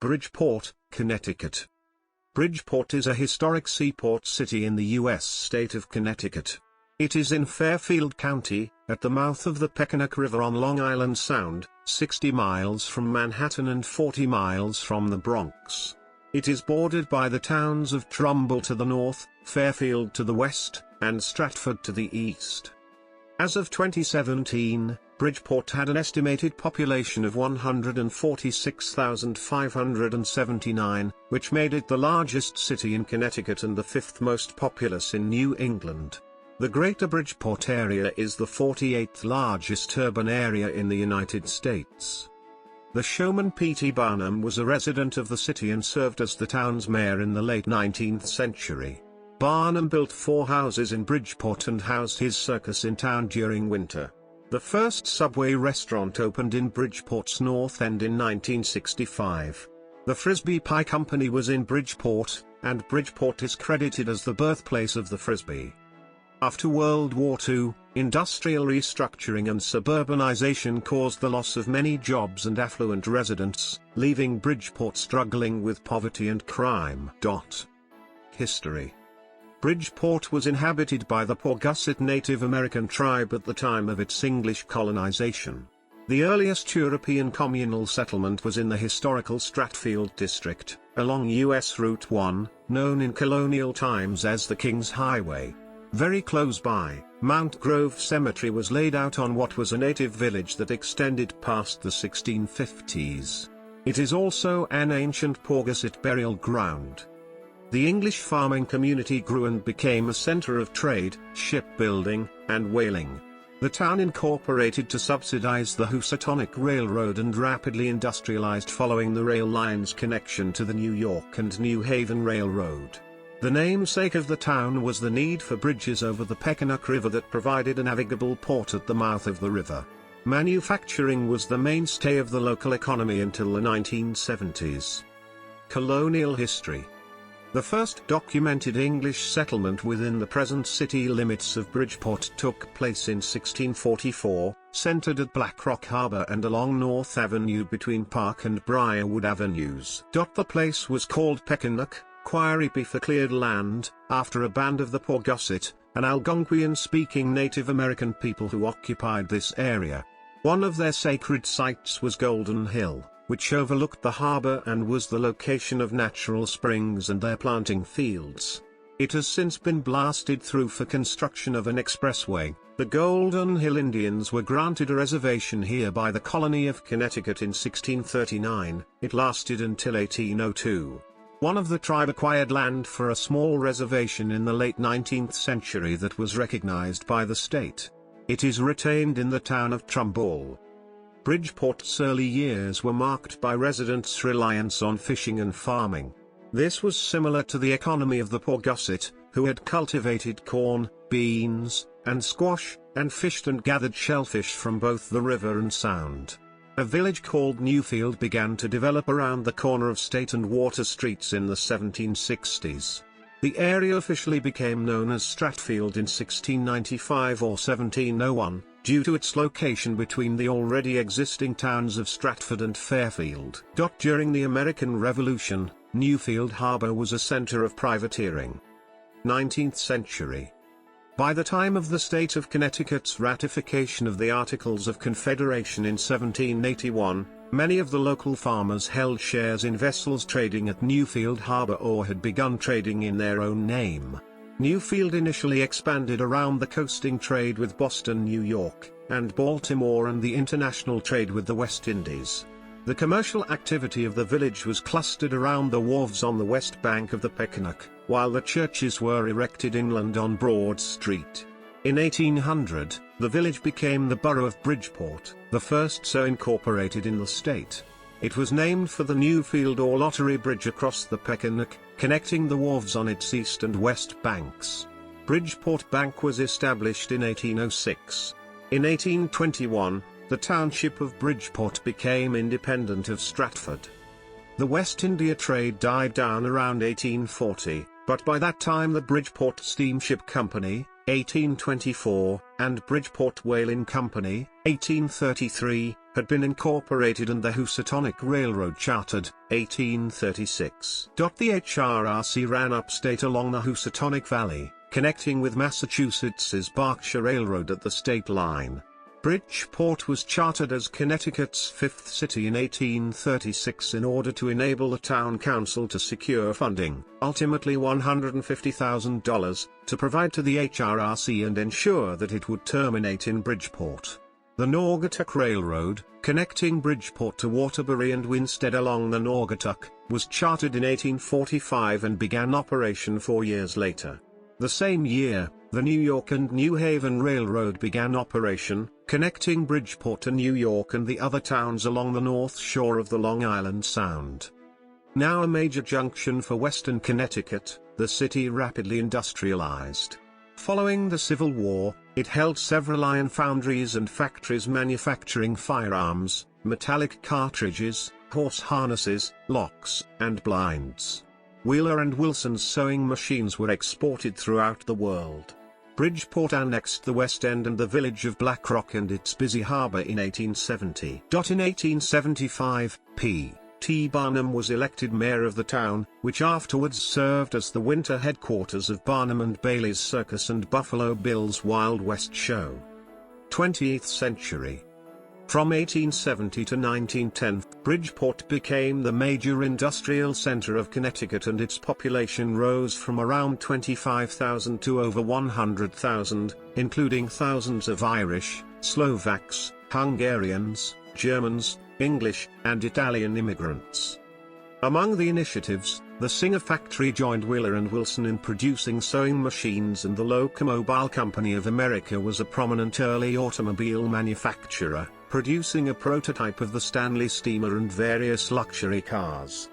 Bridgeport, Connecticut. Bridgeport is a historic seaport city in the U.S. state of Connecticut. It is in Fairfield County, at the mouth of the Pequonnock River on Long Island Sound, 60 miles from Manhattan and 40 miles from the Bronx. It is bordered by the towns of Trumbull to the north, Fairfield to the west, and Stratford to the east. As of 2017, Bridgeport had an estimated population of 146,579, which made it the largest city in Connecticut and the fifth most populous in New England. The Greater Bridgeport area is the 48th largest urban area in the United States. The showman P.T. Barnum was a resident of the city and served as the town's mayor in the late 19th century. Barnum built 4 houses in Bridgeport and housed his circus in town during winter. The first Subway restaurant opened in Bridgeport's North End in 1965. The Frisbee Pie Company was in Bridgeport, and Bridgeport is credited as the birthplace of the Frisbee. After World War II, industrial restructuring and suburbanization caused the loss of many jobs and affluent residents, leaving Bridgeport struggling with poverty and crime. History. Bridgeport was inhabited by the Paugussett Native American tribe at the time of its English colonization. The earliest European communal settlement was in the historical Stratford district, along U.S. Route 1, known in colonial times as the King's Highway. Very close by, Mount Grove Cemetery was laid out on what was a native village that extended past the 1650s. It is also an ancient Paugussett burial ground. The English farming community grew and became a center of trade, shipbuilding, and whaling. The town incorporated to subsidize the Housatonic Railroad and rapidly industrialized following the rail line's connection to the New York and New Haven Railroad. The namesake of the town was the need for bridges over the Pequonnock River that provided a navigable port at the mouth of the river. Manufacturing was the mainstay of the local economy until the 1970s. Colonial history. The first documented English settlement within the present city limits of Bridgeport took place in 1644, centered at Black Rock Harbor and along North Avenue between Park and Briarwood Avenues. The place was called Pequonnock, Quiripi for cleared land, after a band of the Paugussett, an Algonquian-speaking Native American people who occupied this area. One of their sacred sites was Golden Hill, which overlooked the harbor and was the location of natural springs and their planting fields. It has since been blasted through for construction of an expressway. The Golden Hill Indians were granted a reservation here by the colony of Connecticut in 1639. It lasted until 1802. One of the tribe acquired land for a small reservation in the late 19th century that was recognized by the state. It is retained in the town of Trumbull. Bridgeport's early years were marked by residents' reliance on fishing and farming. This was similar to the economy of the Paugussett, who had cultivated corn, beans, and squash, and fished and gathered shellfish from both the river and sound. A village called Newfield began to develop around the corner of State and Water Streets in the 1760s. The area officially became known as Stratfield in 1695 or 1701, due to its location between the already existing towns of Stratford and Fairfield. During the American Revolution, Newfield Harbor was a center of privateering. 19th century. By the time of the state of Connecticut's ratification of the Articles of Confederation in 1781, many of the local farmers held shares in vessels trading at Newfield Harbor or had begun trading in their own name. Newfield initially expanded around the coasting trade with Boston, New York, and Baltimore and the international trade with the West Indies. The commercial activity of the village was clustered around the wharves on the west bank of the Pequonnock, while the churches were erected inland on Broad Street. In 1800, the village became the borough of Bridgeport, the first so incorporated in the state. It was named for the Newfield or Lottery Bridge across the Pequonnock, connecting the wharves on its east and west banks. Bridgeport Bank was established in 1806. In 1821, the township of Bridgeport became independent of Stratford. The West India trade died down around 1840, but by that time the Bridgeport Steamship Company, 1824, and Bridgeport Whaling Company, 1833, had been incorporated and the Housatonic Railroad chartered, 1836. The HRRC ran upstate along the Housatonic Valley, connecting with Massachusetts's Berkshire Railroad at the state line. Bridgeport was chartered as Connecticut's fifth city in 1836 in order to enable the town council to secure funding, ultimately $150,000, to provide to the HRRC and ensure that it would terminate in Bridgeport. The Naugatuck Railroad, connecting Bridgeport to Waterbury and Winsted along the Naugatuck, was chartered in 1845 and began operation 4 years later. The same year, the New York and New Haven Railroad began operation, connecting Bridgeport to New York and the other towns along the north shore of the Long Island Sound. Now a major junction for western Connecticut, the city rapidly industrialized. Following the Civil War, it held several iron foundries and factories manufacturing firearms, metallic cartridges, horse harnesses, locks, and blinds. Wheeler and Wilson's sewing machines were exported throughout the world. Bridgeport annexed the West End and the village of Black Rock and its busy harbor in 1870. In 1875, P.T. Barnum was elected mayor of the town, which afterwards served as the winter headquarters of Barnum and Bailey's Circus and Buffalo Bill's Wild West Show. 20th century. From 1870 to 1910, Bridgeport became the major industrial center of Connecticut and its population rose from around 25,000 to over 100,000, including thousands of Irish, Slovaks, Hungarians, Germans, English, and Italian immigrants. Among the initiatives, the Singer factory joined Wheeler and Wilson in producing sewing machines, and the Locomobile Company of America was a prominent early automobile manufacturer, producing a prototype of the Stanley steamer and various luxury cars.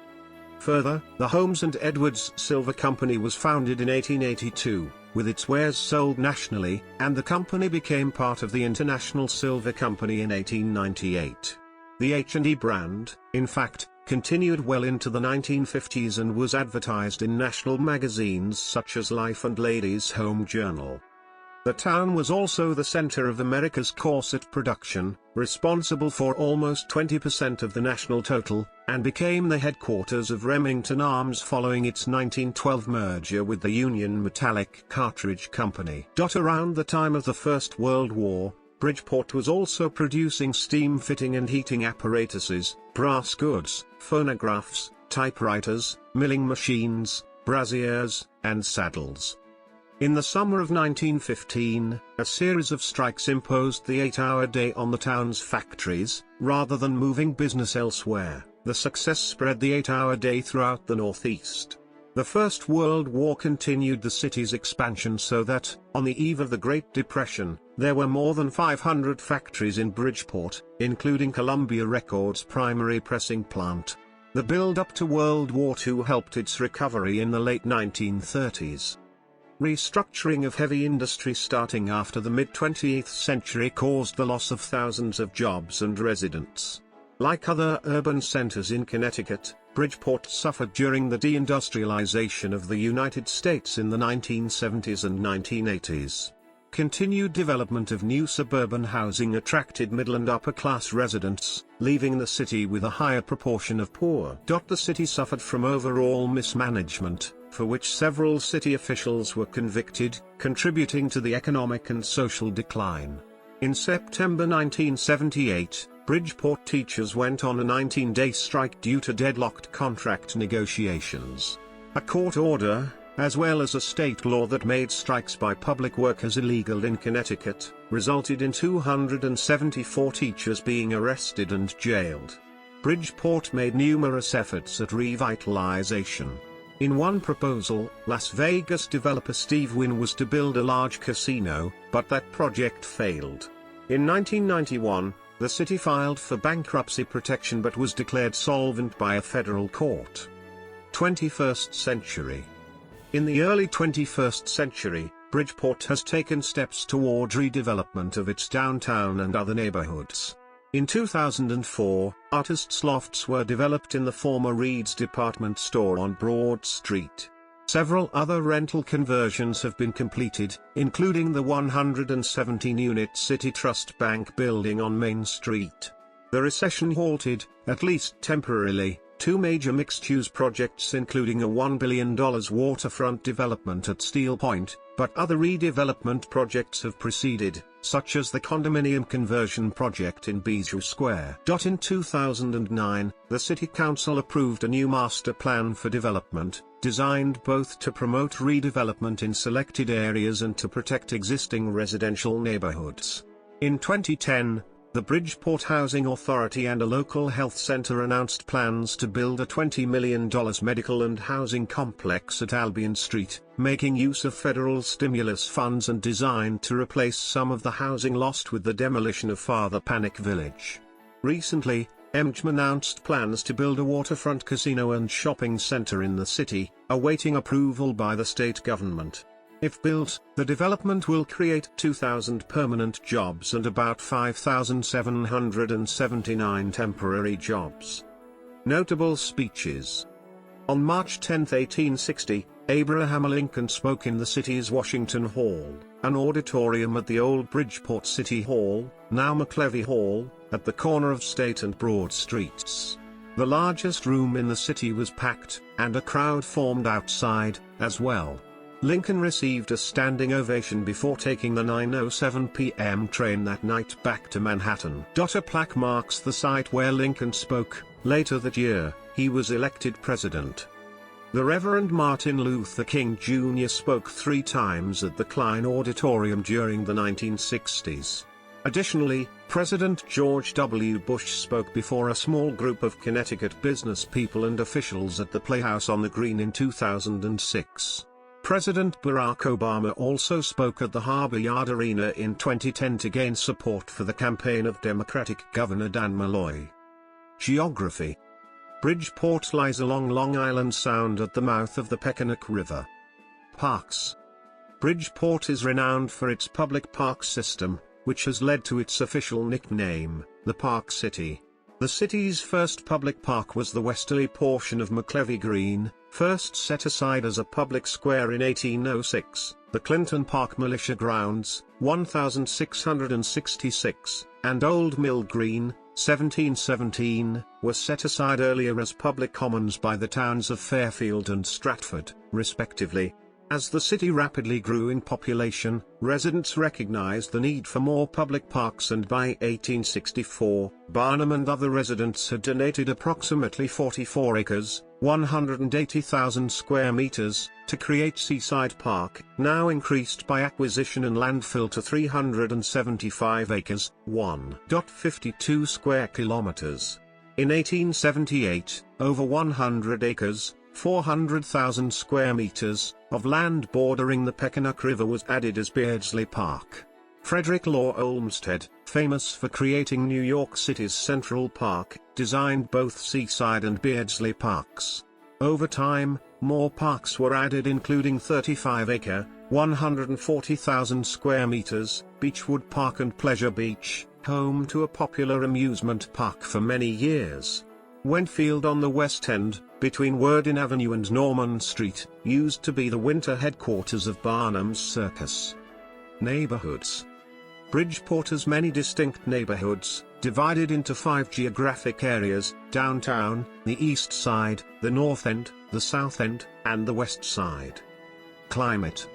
Further, the Holmes and Edwards Silver Company was founded in 1882, with its wares sold nationally, and the company became part of the International Silver Company in 1898. The H&E brand, in fact, continued well into the 1950s and was advertised in national magazines such as Life and Ladies' Home Journal. The town was also the center of America's corset production, responsible for almost 20% of the national total, and became the headquarters of Remington Arms following its 1912 merger with the Union Metallic Cartridge Company. Around the time of the First World War, Bridgeport was also producing steam fitting and heating apparatuses, brass goods, phonographs, typewriters, milling machines, braziers, and saddles. In the summer of 1915, a series of strikes imposed the 8-hour day on the town's factories, rather than moving business elsewhere. The success spread the 8-hour day throughout the Northeast. The First World War continued the city's expansion so that, on the eve of the Great Depression, there were more than 500 factories in Bridgeport, including Columbia Records' primary pressing plant. The build-up to World War II helped its recovery in the late 1930s. Restructuring of heavy industry starting after the mid-20th century caused the loss of thousands of jobs and residents. Like other urban centers in Connecticut, Bridgeport suffered during the deindustrialization of the United States in the 1970s and 1980s. Continued development of new suburban housing attracted middle and upper-class residents, leaving the city with a higher proportion of poor. The city suffered from overall mismanagement, for which several city officials were convicted, contributing to the economic and social decline. In September 1978, Bridgeport teachers went on a 19-day strike due to deadlocked contract negotiations. A court order, as well as a state law that made strikes by public workers illegal in Connecticut, resulted in 274 teachers being arrested and jailed. Bridgeport made numerous efforts at revitalization. In one proposal, Las Vegas developer Steve Wynn was to build a large casino, but that project failed. In 1991, the city filed for bankruptcy protection but was declared solvent by a federal court. 21st century. In the early 21st century, Bridgeport has taken steps toward redevelopment of its downtown and other neighborhoods. In 2004, artists' lofts were developed in the former Reed's department store on Broad Street. Several other rental conversions have been completed, including the 117-unit City Trust Bank building on Main Street. The recession halted, at least temporarily, two major mixed-use projects including a $1 billion waterfront development at Steel Point, but other redevelopment projects have proceeded, such as the condominium conversion project in Bijou Square. In 2009, the City Council approved a new master plan for development, designed both to promote redevelopment in selected areas and to protect existing residential neighborhoods. In 2010, the Bridgeport Housing Authority and a local health center announced plans to build a $20 million medical and housing complex at Albion Street, making use of federal stimulus funds and designed to replace some of the housing lost with the demolition of Father Panic Village. Recently, MGM announced plans to build a waterfront casino and shopping center in the city, awaiting approval by the state government. If built, the development will create 2,000 permanent jobs and about 5,779 temporary jobs. Notable speeches. On March 10, 1860, Abraham Lincoln spoke in the city's Washington Hall, an auditorium at the old Bridgeport City Hall, now McLevy Hall, at the corner of State and Broad Streets. The largest room in the city was packed, and a crowd formed outside, as well. Lincoln received a standing ovation before taking the 9:07 p.m. train that night back to Manhattan. A plaque marks the site where Lincoln spoke. Later that year, he was elected president. The Reverend Martin Luther King Jr. spoke 3 times at the Klein Auditorium during the 1960s. Additionally, President George W. Bush spoke before a small group of Connecticut business people and officials at the Playhouse on the Green in 2006. President Barack Obama also spoke at the Harbor Yard Arena in 2010 to gain support for the campaign of Democratic Governor Dan Malloy. Geography. Bridgeport lies along Long Island Sound at the mouth of the Pequonnock River. Parks. Bridgeport is renowned for its public park system, which has led to its official nickname, the Park City. The city's first public park was the westerly portion of McLevy Green, first set aside as a public square in 1806, the Clinton Park Militia Grounds, 1666, and Old Mill Green, 1717, were set aside earlier as public commons by the towns of Fairfield and Stratford, respectively. As the city rapidly grew in population, residents recognized the need for more public parks, and by 1864, Barnum and other residents had donated approximately 44 acres, 180,000 square meters, to create Seaside Park, now increased by acquisition and landfill to 375 acres, 1.52 square kilometers. In 1878, over 100 acres, 400,000 square meters, of land bordering the Pequonnock River was added as Beardsley Park. Frederick Law Olmsted, famous for creating New York City's Central Park, designed both Seaside and Beardsley Parks. Over time, more parks were added, including 35-acre, 140,000 square meters, Beechwood Park and Pleasure Beach, home to a popular amusement park for many years. Wentfield on the West End, between Worden Avenue and Norman Street, used to be the winter headquarters of Barnum's Circus. Neighborhoods. Bridgeport has many distinct neighborhoods, divided into 5 geographic areas: downtown, the East Side, the North End, the South End, and the West Side. Climate.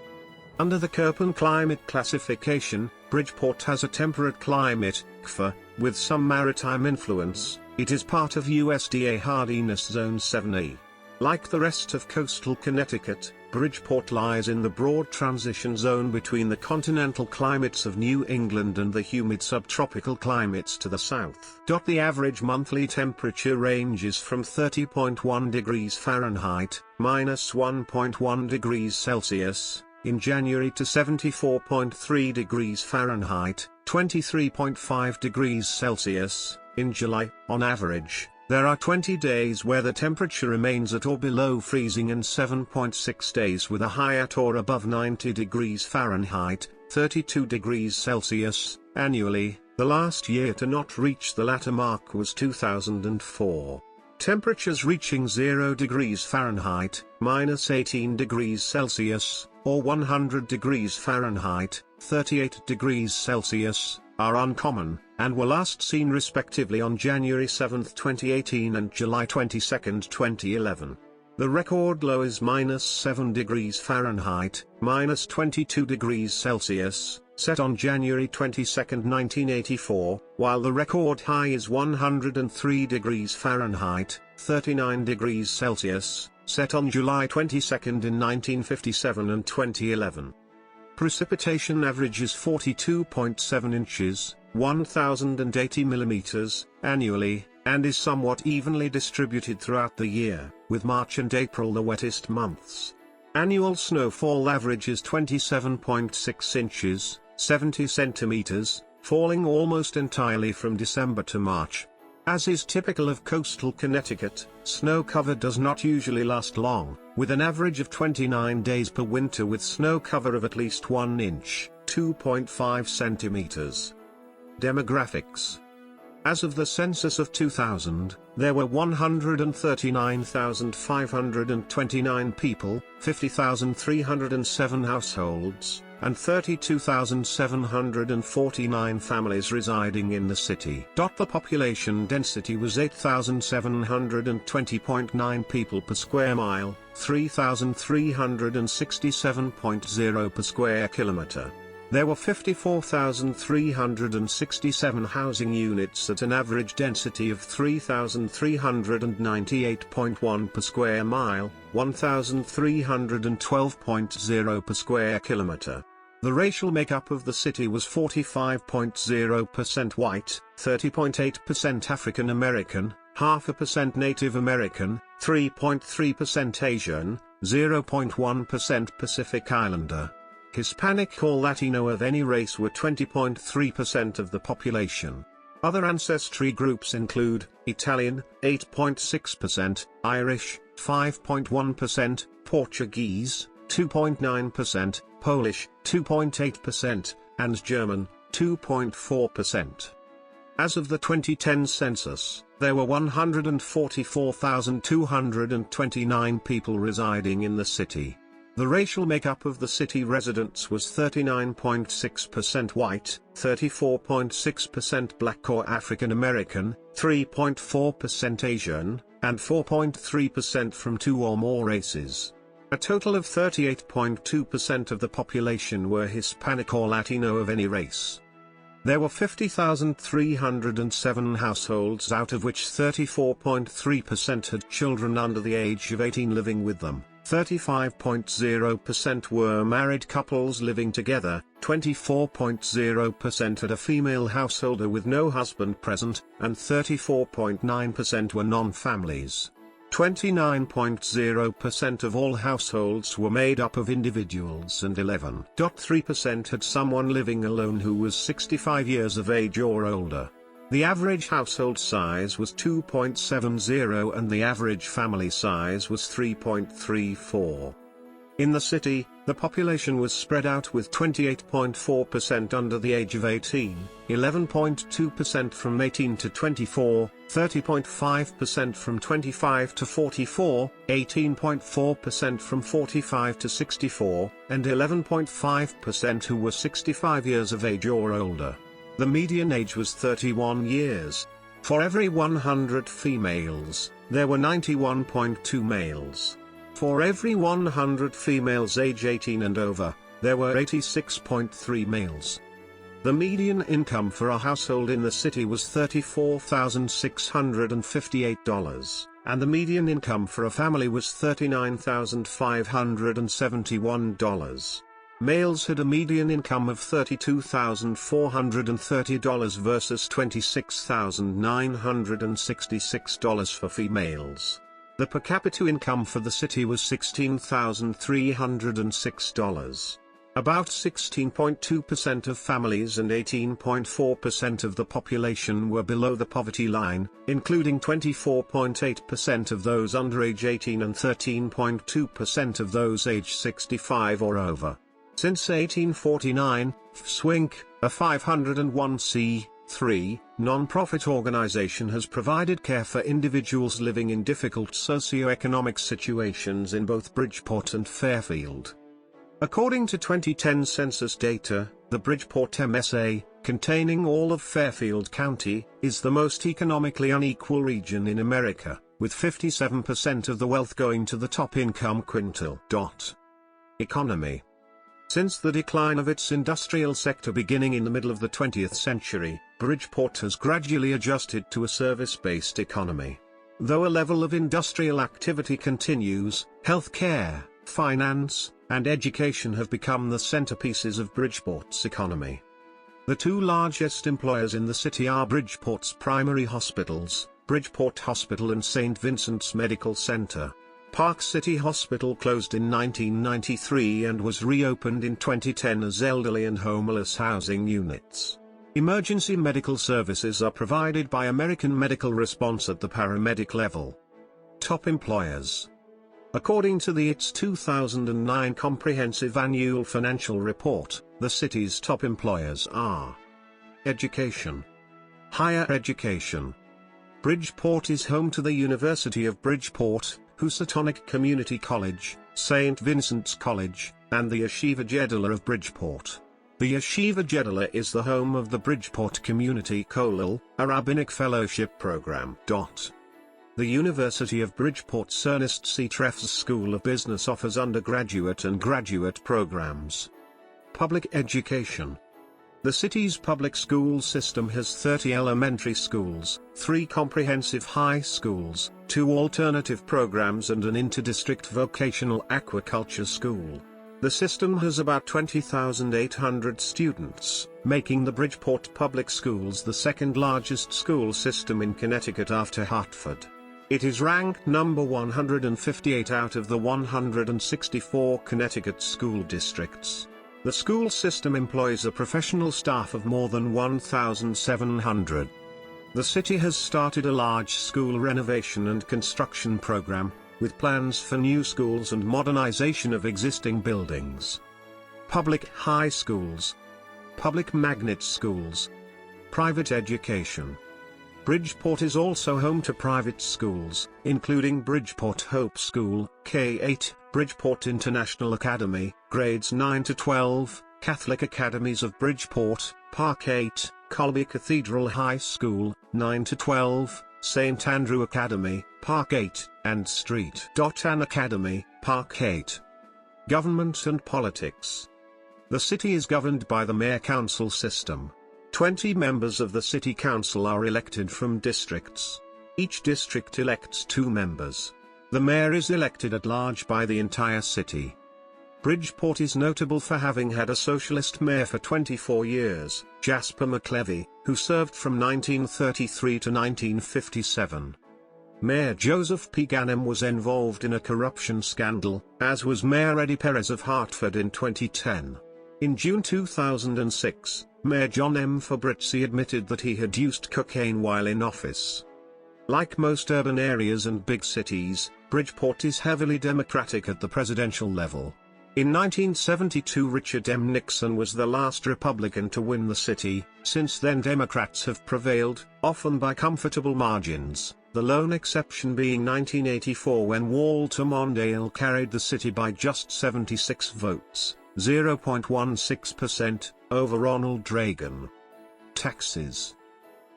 Under the Köppen climate classification, Bridgeport has a temperate climate, CFA, with some maritime influence. It is part of USDA Hardiness Zone 7A. Like the rest of coastal Connecticut, Bridgeport lies in the broad transition zone between the continental climates of New England and the humid subtropical climates to the south. The average monthly temperature ranges from 30.1 degrees Fahrenheit, -1.1 degrees Celsius, in January to 74.3 degrees Fahrenheit, 23.5 degrees Celsius, in July. On average, there are 20 days where the temperature remains at or below freezing and 7.6 days with a high at or above 90 degrees Fahrenheit, 32 degrees Celsius, annually. The last year to not reach the latter mark was 2004. Temperatures reaching 0 degrees Fahrenheit, -18 degrees Celsius, or 100 degrees Fahrenheit, 38 degrees Celsius, are uncommon, and were last seen respectively on January 7, 2018 and July 22, 2011. The record low is -7 degrees Fahrenheit, -22 degrees Celsius, set on January 22, 1984, while the record high is 103 degrees Fahrenheit, 39 degrees Celsius, set on July 22 in 1957 and 2011. Precipitation averages 42.7 inches, 1,080 millimeters, annually, and is somewhat evenly distributed throughout the year, with March and April the wettest months. Annual snowfall averages 27.6 inches, 70 centimeters, falling almost entirely from December to March. As is typical of coastal Connecticut, snow cover does not usually last long, with an average of 29 days per winter with snow cover of at least 1 inch, 2.5 centimeters. Demographics. As of the census of 2000, there were 139,529 people, 50,307 households, and 32,749 families residing in the city. The population density was 8,720.9 people per square mile, 3,367.0 per square kilometer. There were 54,367 housing units at an average density of 3,398.1 per square mile, 1,312.0 per square kilometer. The racial makeup of the city was 45.0% white, 30.8% African American, 0.5% Native American, 3.3% Asian, 0.1% Pacific Islander. Hispanic or Latino of any race were 20.3% of the population. Other ancestry groups include Italian, 8.6%, Irish, 5.1%, Portuguese, 2.9%, Polish, 2.8%, and German, 2.4%. As of the 2010 census, there were 144,229 people residing in the city. The racial makeup of the city residents was 39.6% white, 34.6% black or African American, 3.4% Asian, and 4.3% from 2 or more races. A total of 38.2% of the population were Hispanic or Latino of any race. There were 50,307 households, out of which 34.3% had children under the age of 18 living with them. 35.0% were married couples living together, 24.0% had a female householder with no husband present, and 34.9% were non-families. 29.0% of all households were made up of individuals and 11.3% had someone living alone who was 65 years of age or older. The average household size was 2.70 and the average family size was 3.34. In the city, the population was spread out with 28.4% under the age of 18, 11.2% from 18 to 24, 30.5% from 25 to 44, 18.4% from 45 to 64, and 11.5% who were 65 years of age or older. The median age was 31 years. For every 100 females, there were 91.2 males. For every 100 females age 18 and over, there were 86.3 males. The median income for a household in the city was $34,658, and the median income for a family was $39,571. Males had a median income of $32,430 versus $26,966 for females. The per capita income for the city was $16,306. About 16.2% of families and 18.4% of the population were below the poverty line, including 24.8% of those under age 18 and 13.2% of those age 65 or over. Since 1849, FSWINC, a 501c3 non-profit organization, has provided care for individuals living in difficult socio-economic situations in both Bridgeport and Fairfield. According to 2010 census data, the Bridgeport MSA, containing all of Fairfield County, is the most economically unequal region in America, with 57% of the wealth going to the top income quintile. Economy. Since the decline of its industrial sector beginning in the middle of the 20th century, Bridgeport has gradually adjusted to a service-based economy. Though a level of industrial activity continues, healthcare, finance, and education have become the centerpieces of Bridgeport's economy. The two largest employers in the city are Bridgeport's primary hospitals, Bridgeport Hospital and St. Vincent's Medical Center. Park City Hospital closed in 1993 and was reopened in 2010 as elderly and homeless housing units. Emergency medical services are provided by American Medical Response at the paramedic level. Top employers. According to the ITS 2009 Comprehensive Annual Financial Report, the city's top employers are: Education. Higher education. Bridgeport is home to the University of Bridgeport, Housatonic Community College, St. Vincent's College, and the Yeshiva Gedolah of Bridgeport. The Yeshiva Gedolah is the home of the Bridgeport Community Kollel, a rabbinic fellowship program. The University of Bridgeport's Ernest C. Treffs School of Business offers undergraduate and graduate programs. Public education. The city's public school system has 30 elementary schools, 3 comprehensive high schools, 2 alternative programs and an inter-district vocational aquaculture school. The system has about 20,800 students, making the Bridgeport Public Schools the second largest school system in Connecticut after Hartford. It is ranked number 158 out of the 164 Connecticut school districts. The school system employs a professional staff of more than 1,700. The city has started a large school renovation and construction program, with plans for new schools and modernization of existing buildings. Public high schools. Public magnet schools. Private education. Bridgeport is also home to private schools, including Bridgeport Hope School, K-8, Bridgeport International Academy, grades 9 to 12, Catholic Academies of Bridgeport, Park 8, Colby Cathedral High School, 9 to 12, St. Andrew Academy, Park 8, and Street. An Academy, Park 8. Government and politics. The city is governed by the mayor-council system. 20 members of the city council are elected from districts. Each district elects 2 members. The mayor is elected at large by the entire city. Bridgeport is notable for having had a socialist mayor for 24 years, Jasper McLevy, who served from 1933 to 1957. Mayor Joseph P. Ganem was involved in a corruption scandal, as was Mayor Eddie Perez of Hartford in 2010. In June 2006, Mayor John M. Fabrizzi admitted that he had used cocaine while in office. Like most urban areas and big cities, Bridgeport is heavily Democratic at the presidential level. In 1972 Richard M. Nixon was the last Republican to win the city. Since then Democrats have prevailed, often by comfortable margins, the lone exception being 1984 when Walter Mondale carried the city by just 76 votes, 0.16%, over Ronald Reagan. Taxes.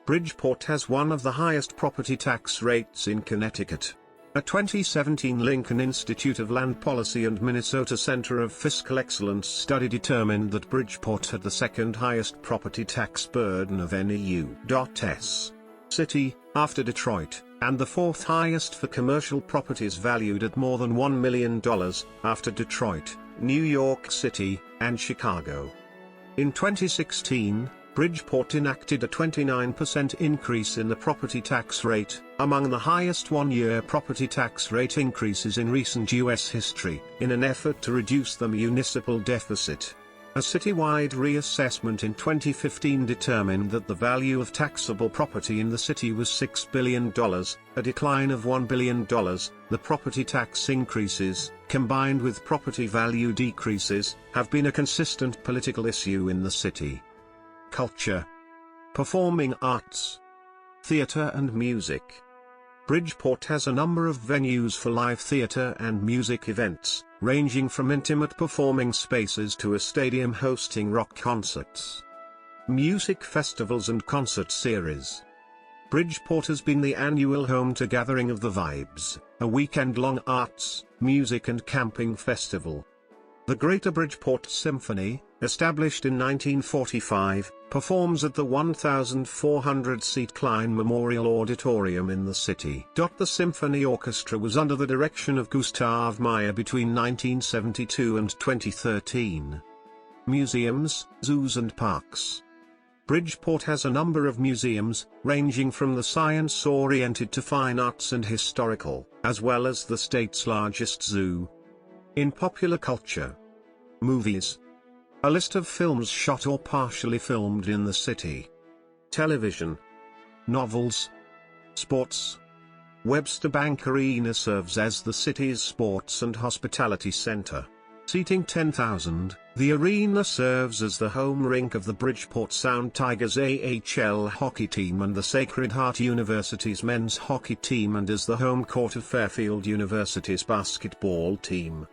Bridgeport has one of the highest property tax rates in Connecticut. A 2017 Lincoln Institute of Land Policy and Minnesota Center of Fiscal Excellence study determined that Bridgeport had the second highest property tax burden of any U.S. city, after Detroit, and the fourth highest for commercial properties valued at more than $1 million, after Detroit, New York City, and Chicago. In 2016, Bridgeport enacted a 29% increase in the property tax rate, among the highest one-year property tax rate increases in recent U.S. history, in an effort to reduce the municipal deficit. A citywide reassessment in 2015 determined that the value of taxable property in the city was $6 billion, a decline of $1 billion. The property tax increases, combined with property value decreases, have been a consistent political issue in the city. Culture. Performing arts. Theater and music. Bridgeport has a number of venues for live theater and music events, ranging from intimate performing spaces to a stadium hosting rock concerts. Music festivals and concert series. Bridgeport has been the annual home to Gathering of the Vibes, a weekend-long arts, music and camping festival. The Greater Bridgeport Symphony, established in 1945, performs at the 1,400-seat Klein Memorial Auditorium in the city. The symphony orchestra was under the direction of Gustav Meyer between 1972 and 2013. Museums, zoos and parks. Bridgeport has a number of museums, ranging from the science-oriented to fine arts and historical, as well as the state's largest zoo. In popular culture. Movies. A list of films shot or partially filmed in the city. Television. Novels. Sports. Webster Bank Arena serves as the city's sports and hospitality center. Seating 10,000, the arena serves as the home rink of the Bridgeport Sound Tigers AHL hockey team and the Sacred Heart University's men's hockey team, and as the home court of Fairfield University's basketball team.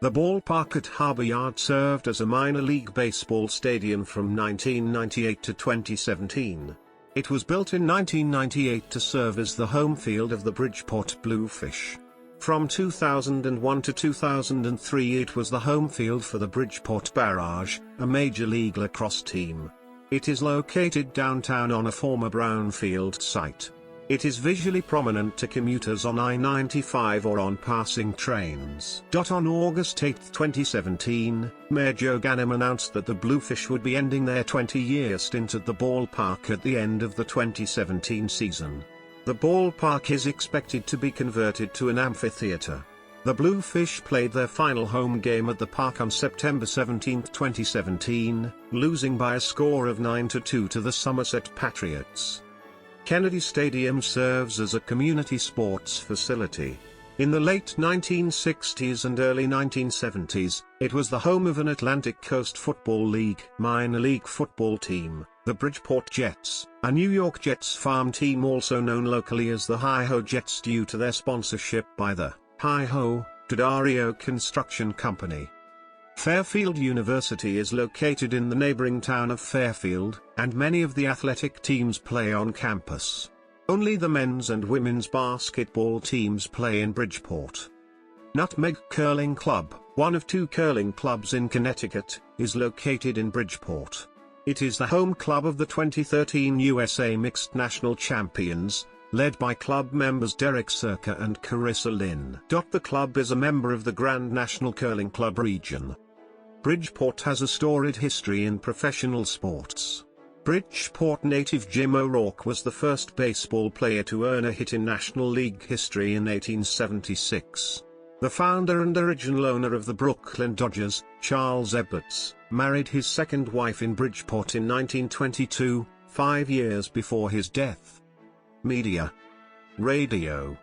The ballpark at Harbor Yard served as a minor league baseball stadium from 1998 to 2017. It was built in 1998 to serve as the home field of the Bridgeport Bluefish. From 2001 to 2003 it was the home field for the Bridgeport Barrage, a major league lacrosse team. It is located downtown on a former brownfield site. It is visually prominent to commuters on I-95 or on passing trains. On August 8, 2017, Mayor Joe Ganim announced that the Bluefish would be ending their 20-year stint at the ballpark at the end of the 2017 season. The ballpark is expected to be converted to an amphitheater. The Bluefish played their final home game at the park on September 17, 2017, losing by a score of 9-2 to the Somerset Patriots. Kennedy Stadium serves as a community sports facility. In the late 1960s and early 1970s, it was the home of an Atlantic Coast Football League minor league football team, the Bridgeport Jets, a New York Jets farm team also known locally as the Hi-Ho Jets due to their sponsorship by the Hi-Ho D'Addario Construction Company. Fairfield University is located in the neighboring town of Fairfield, and many of the athletic teams play on campus. Only the men's and women's basketball teams play in Bridgeport. Nutmeg Curling Club, one of two curling clubs in Connecticut, is located in Bridgeport. It is the home club of the 2013 USA Mixed National Champions, led by club members Derek Circa and Carissa Lynn. The club is a member of the Grand National Curling Club region. Bridgeport has a storied history in professional sports. Bridgeport native Jim O'Rourke was the first baseball player to earn a hit in National League history in 1876. The founder and original owner of the Brooklyn Dodgers, Charles Ebbets, married his second wife in Bridgeport in 1922, 5 years before his death. Media. Radio.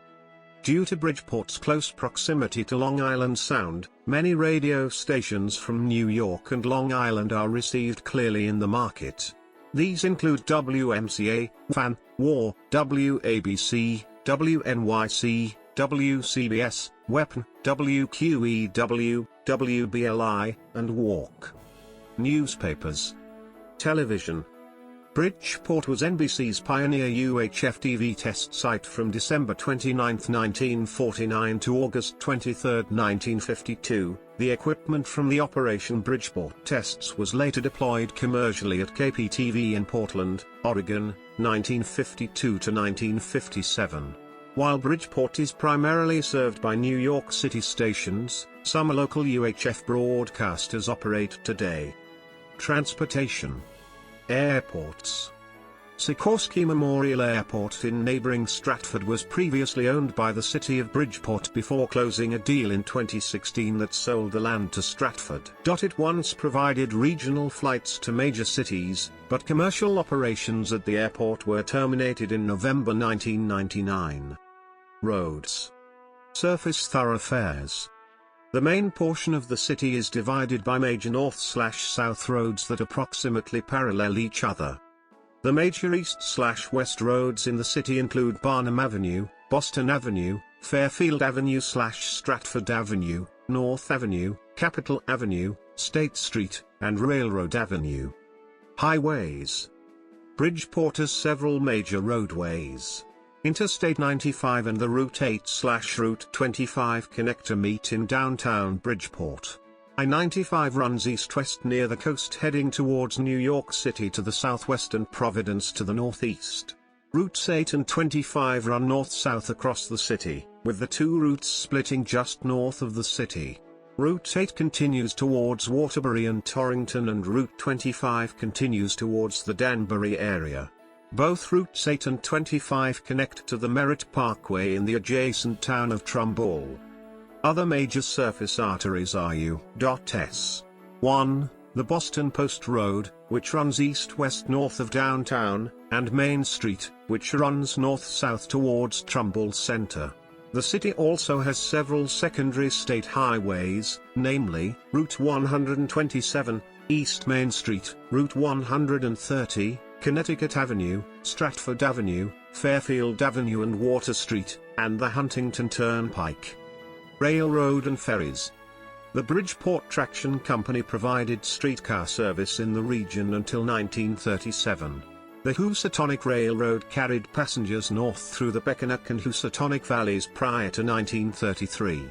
Due to Bridgeport's close proximity to Long Island Sound, many radio stations from New York and Long Island are received clearly in the market. These include WMCA, FAN, WAR, WABC, WNYC, WCBS, WEPN, WQEW, WBLI, and WALK. Newspapers. Television. Bridgeport was NBC's pioneer UHF TV test site from December 29, 1949 to August 23, 1952. The equipment from the Operation Bridgeport tests was later deployed commercially at KPTV in Portland, Oregon, 1952 to 1957. While Bridgeport is primarily served by New York City stations, some local UHF broadcasters operate today. Transportation. Airports. Sikorsky Memorial Airport in neighboring Stratford was previously owned by the city of Bridgeport before closing a deal in 2016 that sold the land to Stratford. It once provided regional flights to major cities, but commercial operations at the airport were terminated in November 1999. Roads. Surface thoroughfares. The main portion of the city is divided by major north/south roads that approximately parallel each other. The major east/west roads in the city include Barnum Avenue, Boston Avenue, Fairfield Avenue/Stratford Avenue, North Avenue, Capitol Avenue, State Street, and Railroad Avenue. Highways. Bridgeport has several major roadways. Interstate 95 and the Route 8/Route 25 connector meet in downtown Bridgeport. I-95 runs east-west near the coast heading towards New York City to the southwest and Providence to the northeast. Routes 8 and 25 run north-south across the city, with the two routes splitting just north of the city. Route 8 continues towards Waterbury and Torrington, and Route 25 continues towards the Danbury area. Both Routes 8 and 25 connect to the Merritt Parkway in the adjacent town of Trumbull. Other major surface arteries are U.S. 1. The Boston Post Road, which runs east-west north of downtown, and Main Street, which runs north-south towards Trumbull Center. The city also has several secondary state highways, namely, Route 127, East Main Street, Route 130, Connecticut Avenue, Stratford Avenue, Fairfield Avenue and Water Street, and the Huntington Turnpike. Railroad and ferries. The Bridgeport Traction Company provided streetcar service in the region until 1937. The Housatonic Railroad carried passengers north through the Pequonnock and Housatonic valleys prior to 1933.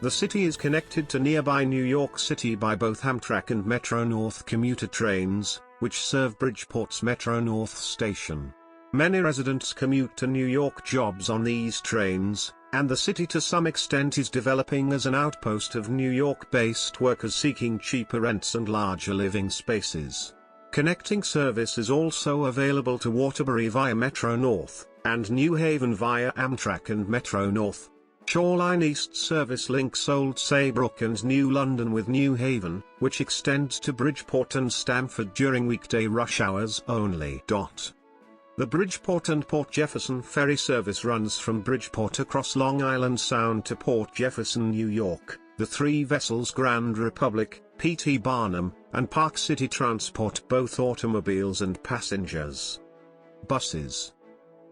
The city is connected to nearby New York City by both Amtrak and Metro-North commuter trains, which serve Bridgeport's Metro-North station. Many residents commute to New York jobs on these trains, and the city to some extent is developing as an outpost of New York-based workers seeking cheaper rents and larger living spaces. Connecting service is also available to Waterbury via Metro-North, and New Haven via Amtrak and Metro-North. Shoreline East service links Old Saybrook and New London with New Haven, which extends to Bridgeport and Stamford during weekday rush hours only. The Bridgeport and Port Jefferson ferry service runs from Bridgeport across Long Island Sound to Port Jefferson, New York. The three vessels Grand Republic, P.T. Barnum, and Park City transport both automobiles and passengers. Buses.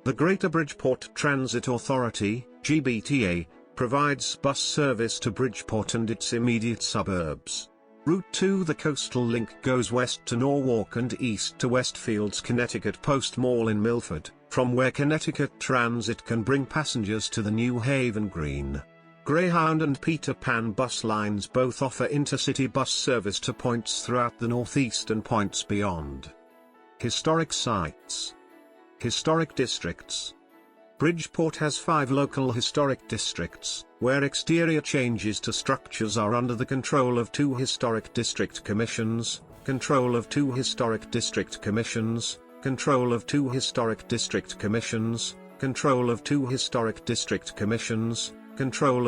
The Greater Bridgeport Transit Authority, GBTA, provides bus service to Bridgeport and its immediate suburbs. Route 2 The coastal link goes west to Norwalk and east to Westfield's Connecticut Post Mall in Milford, from where Connecticut Transit can bring passengers to the New Haven Green. Greyhound and Peter Pan bus lines both offer intercity bus service to points throughout the Northeast and points beyond. Historic sites. Historic districts. Bridgeport has 5 local historic districts, where exterior changes to structures are under the control of 2 historic district commissions, control of 2 historic district commissions, control of 2 historic district commissions, control of 2 historic district commissions, control of